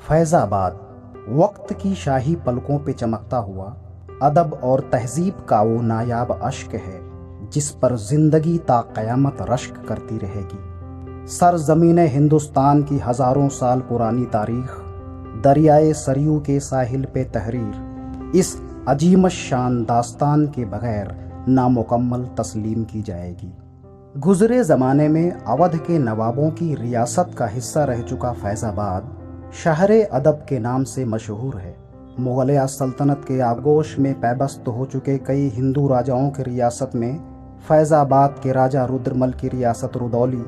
फैज़ाबाद वक्त की शाही पलकों पे चमकता हुआ अदब और तहजीब का वो नायाब अश्क है जिस पर जिंदगी ता क़यामत रश्क करती रहेगी। सरज़मीन हिंदुस्तान की हज़ारों साल पुरानी तारीख, दरियाए सरयू के साहिल पे तहरीर, इस अजीमत शान दास्तान के बगैर नामुकम्मल तस्लीम की जाएगी। गुज़रे ज़माने में अवध के नवाबों की रियासत का हिस्सा रह चुका फैज़ाबाद शहरे अदब के नाम से मशहूर है। मुग़लिया सल्तनत के आगोश में पैबस्त हो चुके कई हिंदू राजाओं की रियासत में फैज़ाबाद के राजा रुद्रमल की रियासत रुदौली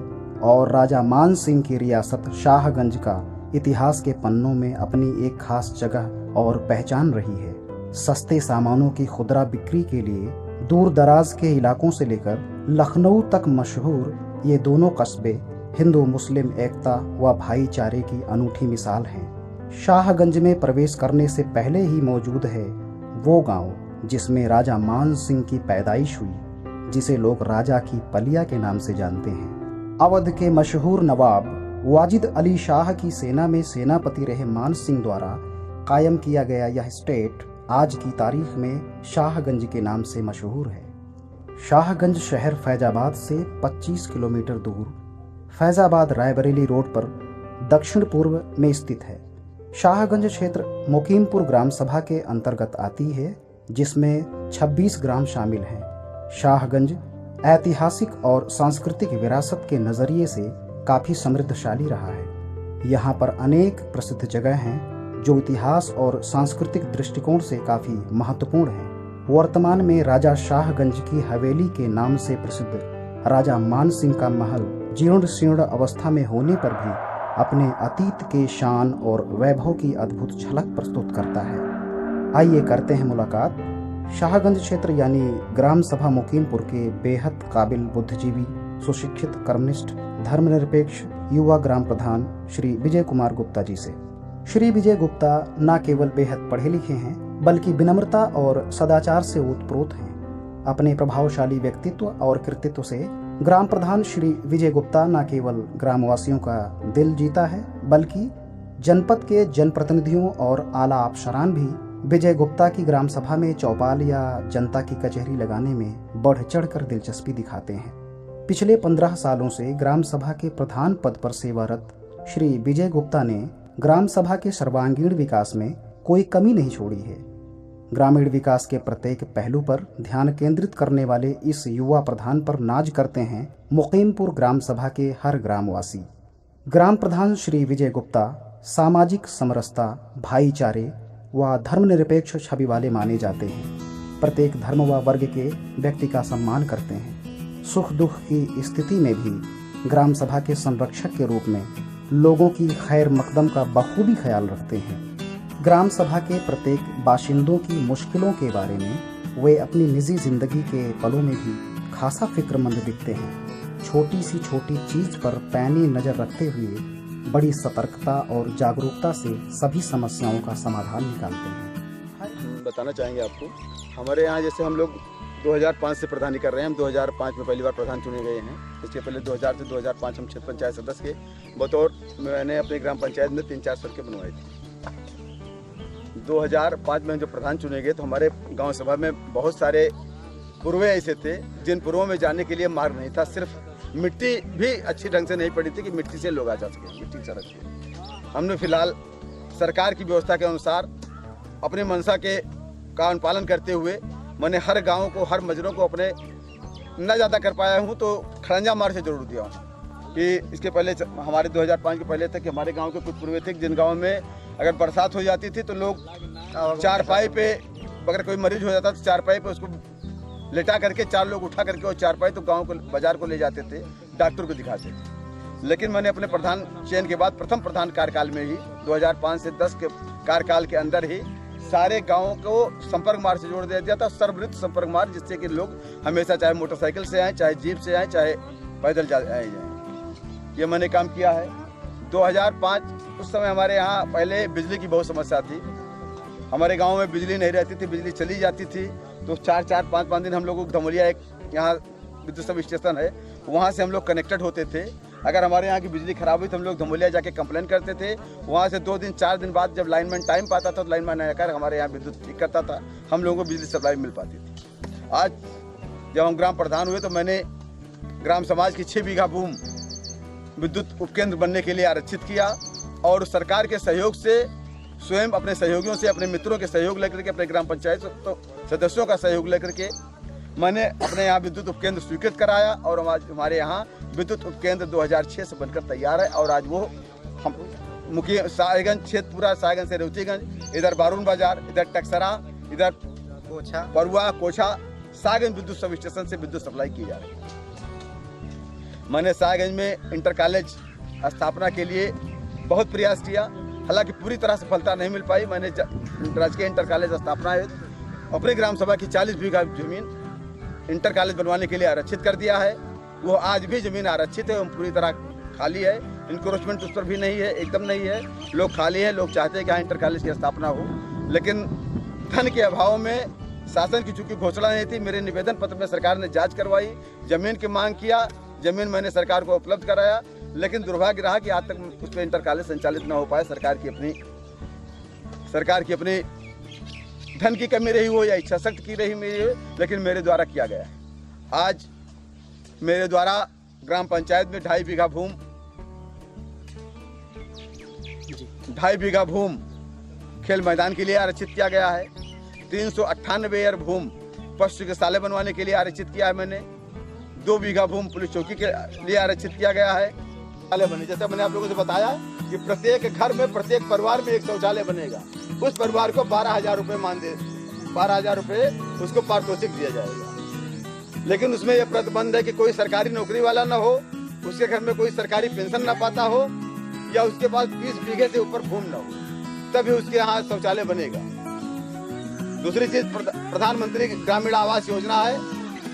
और राजा मान सिंह की रियासत शाहगंज का इतिहास के पन्नों में अपनी एक खास जगह और पहचान रही है। सस्ते सामानों की खुदरा बिक्री के लिए दूर दराज के इलाकों से लेकर लखनऊ तक मशहूर ये दोनों कस्बे हिंदू मुस्लिम एकता व भाईचारे की अनूठी मिसाल हैं। शाहगंज में प्रवेश करने से पहले ही मौजूद है वो गांव जिसमें राजा मान सिंह की पैदाइश हुई, जिसे लोग राजा की पलिया के नाम से जानते हैं। अवध के मशहूर नवाब वाजिद अली शाह की सेना में सेनापति रहे मान सिंह द्वारा कायम किया गया यह स्टेट आज की तारीख में शाहगंज के नाम से मशहूर है। शाहगंज शहर फैज़ाबाद से 25 किलोमीटर दूर फैज़ाबाद रायबरेली रोड पर दक्षिण पूर्व में स्थित है। शाहगंज क्षेत्र मुकीमपुर ग्राम सभा के अंतर्गत आती है, जिसमें 26 ग्राम शामिल हैं। शाहगंज ऐतिहासिक और सांस्कृतिक विरासत के नज़रिए से काफ़ी समृद्धशाली रहा है। यहाँ पर अनेक प्रसिद्ध जगह हैं जो इतिहास और सांस्कृतिक दृष्टिकोण से काफ़ी महत्वपूर्ण हैं। वर्तमान में राजा शाहगंज की हवेली के नाम से प्रसिद्ध राजा मान सिंह का महल जीर्ण शीर्ण अवस्था में होने पर भी अपने अतीत के शान और वैभव की अद्भुत झलक प्रस्तुत करता है। आइए करते हैं मुलाकात शाहगंज क्षेत्र यानी ग्राम सभा मुकीमपुर के बेहद काबिल बुद्धिजीवी, सुशिक्षित, कर्मनिष्ठ, धर्मनिरपेक्ष युवा ग्राम प्रधान श्री विजय कुमार गुप्ता जी से। श्री विजय गुप्ता न केवल बेहद पढ़े लिखे हैं बल्कि विनम्रता और सदाचार से ओतप्रोत हैं। अपने प्रभावशाली व्यक्तित्व और कृतित्व से ग्राम प्रधान श्री विजय गुप्ता न केवल ग्रामवासियों का दिल जीता है बल्कि जनपद के जनप्रतिनिधियों और आला अफसरान भी विजय गुप्ता की ग्राम सभा में चौपाल या जनता की कचहरी लगाने में बढ़ चढ़कर दिलचस्पी दिखाते हैं। पिछले 15 सालों से ग्राम सभा के प्रधान पद पर सेवारत श्री विजय गुप्ता ने ग्राम सभा के सर्वांगीण विकास में कोई कमी नहीं छोड़ी है। ग्रामीण विकास के प्रत्येक पहलू पर ध्यान केंद्रित करने वाले इस युवा प्रधान पर नाज करते हैं मुकीमपुर ग्राम सभा के हर ग्रामवासी। ग्राम प्रधान श्री विजय गुप्ता सामाजिक समरसता, भाईचारे व धर्मनिरपेक्ष छवि वाले माने जाते हैं। प्रत्येक धर्म व वर्ग के व्यक्ति का सम्मान करते हैं। सुख दुख की स्थिति में भी ग्राम सभा के संरक्षक के रूप में लोगों की खैर मकदम का बखूबी ख्याल रखते हैं। ग्राम सभा के प्रत्येक बाशिंदों की मुश्किलों के बारे में वे अपनी निजी जिंदगी के पलों में भी खासा फिक्रमंद दिखते हैं। छोटी सी छोटी चीज पर पैनी नजर रखते हुए बड़ी सतर्कता और जागरूकता से सभी समस्याओं का समाधान निकालते हैं। बताना चाहेंगे आपको, हमारे यहाँ जैसे हम लोग 2005 से प्रधानी कर रहे हैं। हम 2005 में पहली बार प्रधान चुने गए हैं। इसके पहले 2000 से 2005 हम क्षेत्र पंचायत सदस्य के बतौर मैंने अपने ग्राम पंचायत में 3-4 सड़कें बनवाई थी। 2005 में जो प्रधान चुने गए तो हमारे गांव सभा में बहुत सारे पूर्वे ऐसे थे जिन पूर्वों में जाने के लिए मार्ग नहीं था। सिर्फ मिट्टी भी अच्छी ढंग से नहीं पड़ी थी कि मिट्टी से लोग आ जा सके, मिट्टी सड़क से। हमने फिलहाल सरकार की व्यवस्था के अनुसार अपनी मंशा के का अनुपालन करते हुए मैंने हर गाँव को, हर मजरों को अपने न ज़्यादा कर पाया हूँ तो खड़ंजा मार्ग से जरूर दिया हूँ। कि इसके पहले हमारे 2005 के पहले तक हमारे गांव के कुछ पूर्वे थे जिन गाँव में अगर बरसात हो जाती थी तो लोग चारपाई पे, अगर कोई मरीज हो जाता तो चारपाई पे उसको लेटा करके 4 लोग उठा करके और चारपाई तो गांव को बाजार को ले जाते थे, डॉक्टर को दिखाते थे। लेकिन मैंने अपने प्रधान चयन के बाद प्रथम प्रधान कार्यकाल में ही 2005 से 10 के कार्यकाल के अंदर ही सारे गाँवों को संपर्क मार्ग से जोड़ दिया था, सर्ववृत्त संपर्क मार्ग, जिससे कि लोग हमेशा चाहे मोटरसाइकिल से आए, चाहे जीप से आए, चाहे पैदल आए जाए। ये मैंने काम किया है। 2005 उस समय हमारे यहाँ पहले बिजली की बहुत समस्या थी। हमारे गांव में बिजली नहीं रहती थी, बिजली चली जाती थी तो 4-5 दिन हम लोगों को धमोलिया एक यहाँ विद्युत सब स्टेशन है, वहाँ से हम लोग कनेक्टेड होते थे। अगर हमारे यहाँ की बिजली खराब हुई तो हम लोग धमोलिया जाके कंप्लेन करते थे। वहाँ से 2 दिन 4 दिन बाद जब लाइनमैन टाइम पाता था तो लाइनमैन आकर हमारे यहाँ विद्युत ठीक करता था, हम लोगों को बिजली सप्लाई मिल पाती थी। आज जब हम ग्राम प्रधान हुए तो मैंने ग्राम समाज की 6 बीघा भूमि विद्युत उपकेंद्र बनने के लिए आरक्षित किया और सरकार के सहयोग से, स्वयं अपने सहयोगियों से, अपने मित्रों के सहयोग लेकर के, अपने ग्राम पंचायत तो सदस्यों का सहयोग लेकर के मैंने अपने यहाँ विद्युत उपकेंद्र स्वीकृत कराया और हमारे यहाँ विद्युत उपकेंद्र 2006 से बनकर तैयार है। और आज वो हम मुख्य साहेबगंज क्षेत्र, पूरा साहेबगंज से रेवतीगंज, इधर बारून बाजार, इधर टक्सरा, इधर कोछा, परुआ, कोछा, साहेबगंज विद्युत सब स्टेशन से विद्युत सप्लाई की जा रही है। मैंने साहेबगंज में इंटर कॉलेज स्थापना के लिए बहुत प्रयास किया, हालांकि पूरी तरह सफलता नहीं मिल पाई। मैंने राजकीय इंटर कॉलेज स्थापना अपने ग्राम सभा की 40 बीघा जमीन इंटर कॉलेज बनवाने के लिए आरक्षित कर दिया है। वो आज भी जमीन आरक्षित है, पूरी तरह खाली है, इंक्रोचमेंट उस पर भी नहीं है, एकदम नहीं है, लोग खाली है। लोग चाहते हैं कि इंटर कॉलेज की स्थापना हो, लेकिन धन के अभाव में शासन की चूंकि घोषणा नहीं थी, मेरे निवेदन पत्र में सरकार ने जांच करवाई, जमीन की मांग किया, जमीन मैंने सरकार को उपलब्ध कराया, लेकिन दुर्भाग्य रहा कि आज तक उस पर इंटर कॉलेज संचालित न हो पाए। सरकार की अपनी धन की कमी रही हो या इच्छा शक्ति की रही मेरी, लेकिन मेरे द्वारा किया गया है। आज मेरे द्वारा ग्राम पंचायत में 2.5 बीघा भूमि खेल मैदान के लिए आरक्षित किया गया है। 398 एकड़ भूमि पशु चिकित्सालय बनवाने के लिए आरक्षित किया है मैंने। 2 बीघा भूमि पुलिस चौकी के लिए आरक्षित किया गया है। शौचालय बने, जैसे मैंने आप लोगों से बताया कि प्रत्येक घर में, प्रत्येक परिवार में एक शौचालय बनेगा। उस परिवार को 12,000 रुपये 12,000 रुपये उसको पारितोषिक दिया जाएगा। लेकिन उसमें यह प्रतिबंध है कि कोई सरकारी नौकरी वाला ना हो, उसके घर में कोई सरकारी पेंशन ना पाता हो, या उसके पास 20 बीघे से ऊपर भूमि ना हो, तभी उसके यहाँ शौचालय बनेगा। दूसरी चीज, प्रधानमंत्री ग्रामीण आवास योजना है।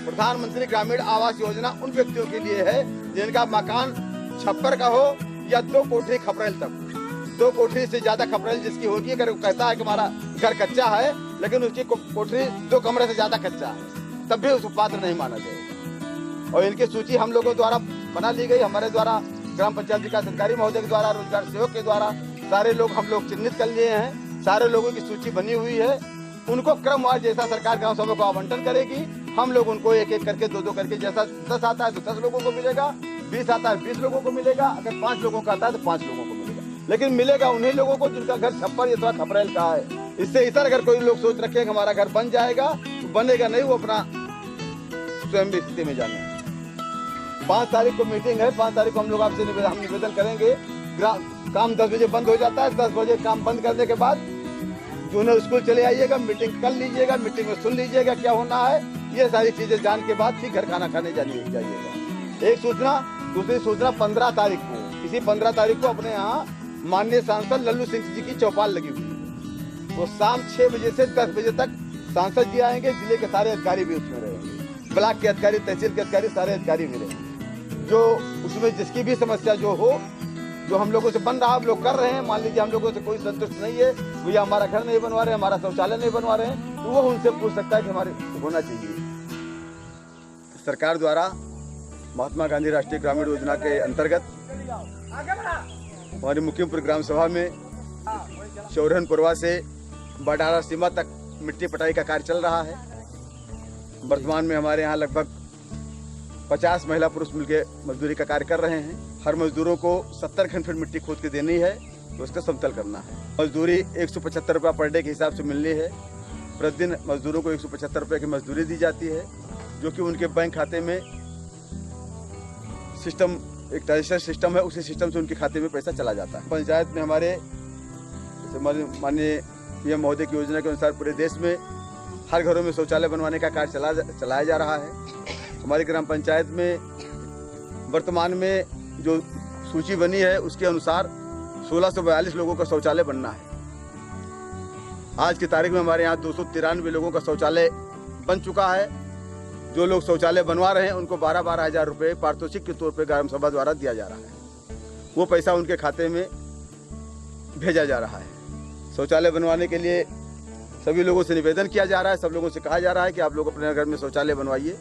प्रधानमंत्री ग्रामीण आवास योजना उन व्यक्तियों के लिए है जिनका मकान छप्पर का हो या 2 कोठरी खपरेल तक। 2 कोठरी से ज्यादा खपरेल जिसकी होगी, अगर वो कहता है कि हमारा घर कच्चा है लेकिन उसकी कोठरी 2 कमरे से ज्यादा कच्चा है, तब भी उसको पात्र नहीं माना जाएगा। और इनकी सूची हम लोगों द्वारा बना ली गई, हमारे द्वारा ग्राम पंचायत विकास अधिकारी महोदय के द्वारा, रोजगार सेवक के द्वारा सारे लोग हम लोग चिन्हित कर लिए हैं। सारे लोगों की सूची बनी हुई है। उनको क्रमवार जैसा सरकार ग्राम सभा को आवंटन करेगी, हम लोग उनको एक एक करके 2-2 करके, जैसा 10 आता है तो 10 लोगों को मिलेगा, 20 आता है 20 लोगों को मिलेगा, अगर 5 लोगों का आता है तो 5 लोगों को मिलेगा। लेकिन मिलेगा उन्हीं लोगों को जिनका घर छप्पर या खपरेल का है। इससे इतर अगर कोई लोग सोच रखे कि हमारा घर बन जाएगा, तो बनेगा नहीं, वो अपना स्वयं की स्थिति में जाने। 5 तारीख को मीटिंग है, 5 तारीख को हम लोग आपसे निवेदन करेंगे। काम 10 बजे बंद हो जाता है, 10 बजे काम बंद करने के बाद दोनों स्कूल चले आइएगा, मीटिंग कर लीजिएगा, मीटिंग में सुन लीजिएगा क्या होना है, ये सारी चीजें जान के बाद फिर घर खाना खाने जाइएगा। एक सूचना, दूसरी सूचना 15 तारीख को, इसी 15 तारीख को अपने यहाँ माननीय सांसद लल्लू सिंह जी की चौपाल लगी हुई है। वो शाम 6 बजे से 10 बजे तक सांसद जी आएंगे, जिले के सारे अधिकारी भी उसमें रहेंगे, ब्लॉक के अधिकारी, तहसील के अधिकारी, सारे अधिकारी भी रहेंगे। जो उसमें जिसकी भी समस्या जो हो, जो हम लोगों से बन रहा हम लोग कर रहे हैं, मान लीजिए हम लोगों से कोई संतुष्ट नहीं है, भैया हमारा घर नहीं बनवा रहे हैं, हमारा शौचालय नहीं बनवा रहे हैं, तो वो उनसे पूछ सकता है कि हमारे होना चाहिए। सरकार द्वारा महात्मा गांधी राष्ट्रीय ग्रामीण योजना के अंतर्गत हमारी मुखिमपुर ग्राम सभा में चौरहनपुरवा से बडारा सीमा तक मिट्टी पटाई का कार्य चल रहा है। वर्तमान में हमारे यहाँ लगभग 50 महिला पुरुष मिलकर मजदूरी का कार्य कर रहे हैं। हर मजदूरों को 70 घन फीट मिट्टी खोद के देनी है, तो उसका समतल करना है। मजदूरी 175 रुपये पर डे के हिसाब से मिलनी है। प्रतिदिन मजदूरों को 175 रुपये की मजदूरी दी जाती है, जो कि उनके बैंक खाते में सिस्टम, एक रजिस्टर सिस्टम है, उसी सिस्टम से उनके खाते में पैसा चला जाता है। पंचायत में हमारे माननीय पीएम महोदय की योजना के अनुसार पूरे देश में हर घरों में शौचालय बनवाने का कार्य चलाया जा रहा है। हमारी ग्राम पंचायत में वर्तमान में जो सूची बनी है उसके अनुसार 1642 लोगों का शौचालय बनना है। आज की तारीख में हमारे यहाँ 293 लोगों का शौचालय बन चुका है। जो लोग शौचालय बनवा रहे हैं उनको 12-12 हज़ार रुपये पारितोषिक के तौर पर ग्राम सभा द्वारा दिया जा रहा है। वो पैसा उनके खाते में भेजा जा रहा है। शौचालय बनवाने के लिए सभी लोगों से निवेदन किया जा रहा है, सब लोगों से कहा जा रहा है कि आप लोग अपने घर में शौचालय बनवाइए,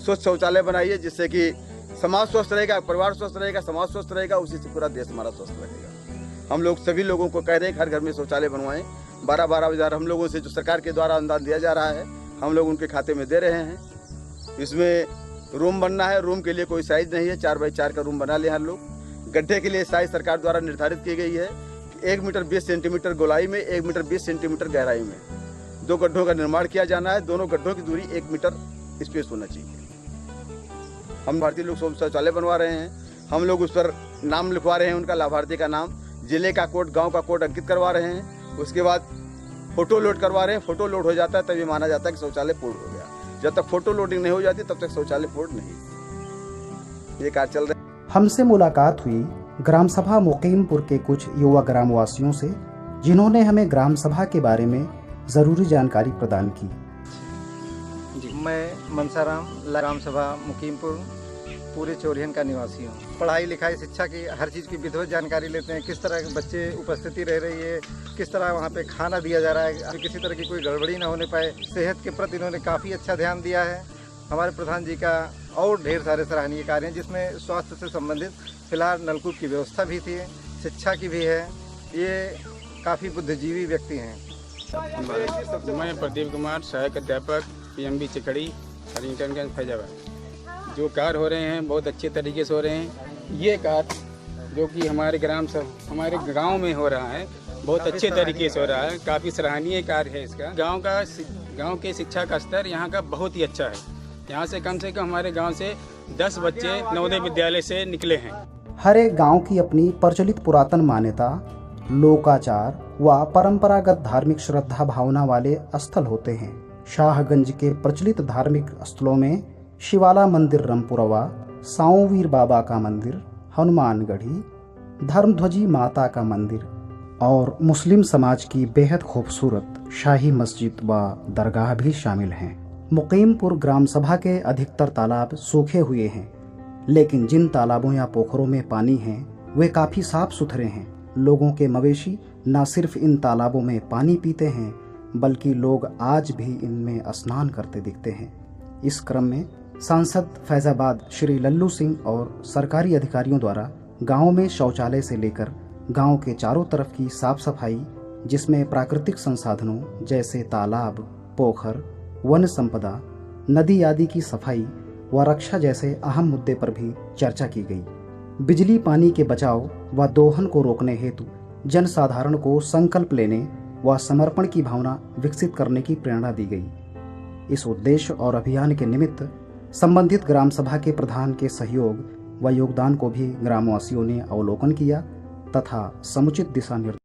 स्वच्छ शौचालय बनाइए, जिससे कि समाज स्वस्थ रहेगा, परिवार स्वस्थ रहेगा, समाज स्वस्थ रहेगा, उसी से पूरा देश हमारा स्वस्थ रहेगा। हम लोग सभी लोगों को कह रहे हैं हर घर में शौचालय बनवाएं। 12-12 हज़ार हम लोगों से जो सरकार के द्वारा अनुदान दिया जा रहा है, हम लोग उनके खाते में दे रहे हैं। इसमें रूम बनना है, रूम के लिए कोई साइज नहीं है, 4x4 का रूम बना ले हर लोग। गड्ढे के लिए साइज सरकार द्वारा निर्धारित की गई है, 1 मीटर 20 सेंटीमीटर गोलाई में, 1 मीटर 20 सेंटीमीटर गहराई में 2 गड्ढों का निर्माण किया जाना है। दोनों गड्ढों की दूरी 1 मीटर स्पेस होना चाहिए। हम भारतीय लोग शौचालय बनवा रहे हैं, हम लोग उस पर नाम लिखवा रहे हैं, उनका लाभार्थी का नाम, जिले का कोड, गांव का कोड अंकित करवा रहे हैं। उसके बाद फोटो लोड करवा रहे हैं। फोटो लोड हो जाता है तभी माना जाता है कि शौचालय पूर्ण हो गया। जब तक फोटो लोडिंग नहीं हो जाती तब तक शौचालय पूर्ण नहीं। ये कार्य चल रहा है। हमसे मुलाकात हुई ग्राम सभा मुकीमपुर के कुछ युवा ग्रामवासियों से, जिन्होंने हमें ग्राम सभा के बारे में जरूरी जानकारी प्रदान की। मैं मनसाराम, ग्राम सभा मुकीमपुर पूरे चोरियन का निवासी हूँ। पढ़ाई लिखाई शिक्षा की हर चीज़ की विधिवत जानकारी लेते हैं, किस तरह के बच्चे उपस्थिति रह रही है, किस तरह वहाँ पे खाना दिया जा रहा है, किसी तरह की कोई गड़बड़ी ना होने पाए। सेहत के प्रति इन्होंने काफ़ी अच्छा ध्यान दिया है। हमारे प्रधान जी का और ढेर सारे सराहनीय कार्य हैं, जिसमें स्वास्थ्य से संबंधित फिलहाल नलकूप की व्यवस्था भी थी, शिक्षा की भी है। ये काफ़ी बुद्धिजीवी व्यक्ति हैं। मैं प्रदीप कुमार, सहायक अध्यापक, PMB चिकड़ी, हरिंगटनगंज, फैजाबाद। जो कार्य हो रहे हैं बहुत अच्छे तरीके से हो रहे हैं। ये कार्य जो कि हमारे हमारे गांव में हो रहा है बहुत अच्छे तरीके से हो रहा है, काफ़ी सराहनीय कार्य है इसका। गांव के शिक्षा का स्तर यहाँ का बहुत ही अच्छा है। यहाँ से कम हमारे गांव से 10 बच्चे नवोदय विद्यालय से निकले हैं। हर एक गांव की अपनी प्रचलित पुरातन मान्यता, लोकाचार व परंपरागत धार्मिक श्रद्धा भावना वाले स्थल होते हैं। शाहगंज के प्रचलित धार्मिक स्थलों में शिवाला मंदिर रामपुरवा, साऊवीर बाबा का मंदिर, हनुमानगढ़ी, धर्मध्वजी माता का मंदिर और मुस्लिम समाज की बेहद खूबसूरत शाही मस्जिद व दरगाह भी शामिल हैं। मुकीमपुर ग्राम सभा के अधिकतर तालाब सूखे हुए हैं, लेकिन जिन तालाबों या पोखरों में पानी है वे काफ़ी साफ सुथरे हैं। लोगों के मवेशी न सिर्फ इन तालाबों में पानी पीते हैं, बल्कि लोग आज भी इनमें स्नान करते दिखते हैं। इस क्रम में सांसद फैजाबाद श्री लल्लू सिंह और सरकारी अधिकारियों द्वारा गांव में शौचालय से लेकर गांव के चारों तरफ की साफ सफाई, जिसमें प्राकृतिक संसाधनों जैसे तालाब, पोखर, वन संपदा, नदी आदि की सफाई व रक्षा जैसे अहम मुद्दे पर भी चर्चा की गई। बिजली पानी के बचाव व दोहन को रोकने हेतु जनसाधारण को संकल्प लेने व समर्पण की भावना विकसित करने की प्रेरणा दी गई। इस उद्देश्य और अभियान के निमित्त संबंधित ग्राम सभा के प्रधान के सहयोग व योगदान को भी ग्रामवासियों ने अवलोकन किया तथा समुचित दिशा निर्देश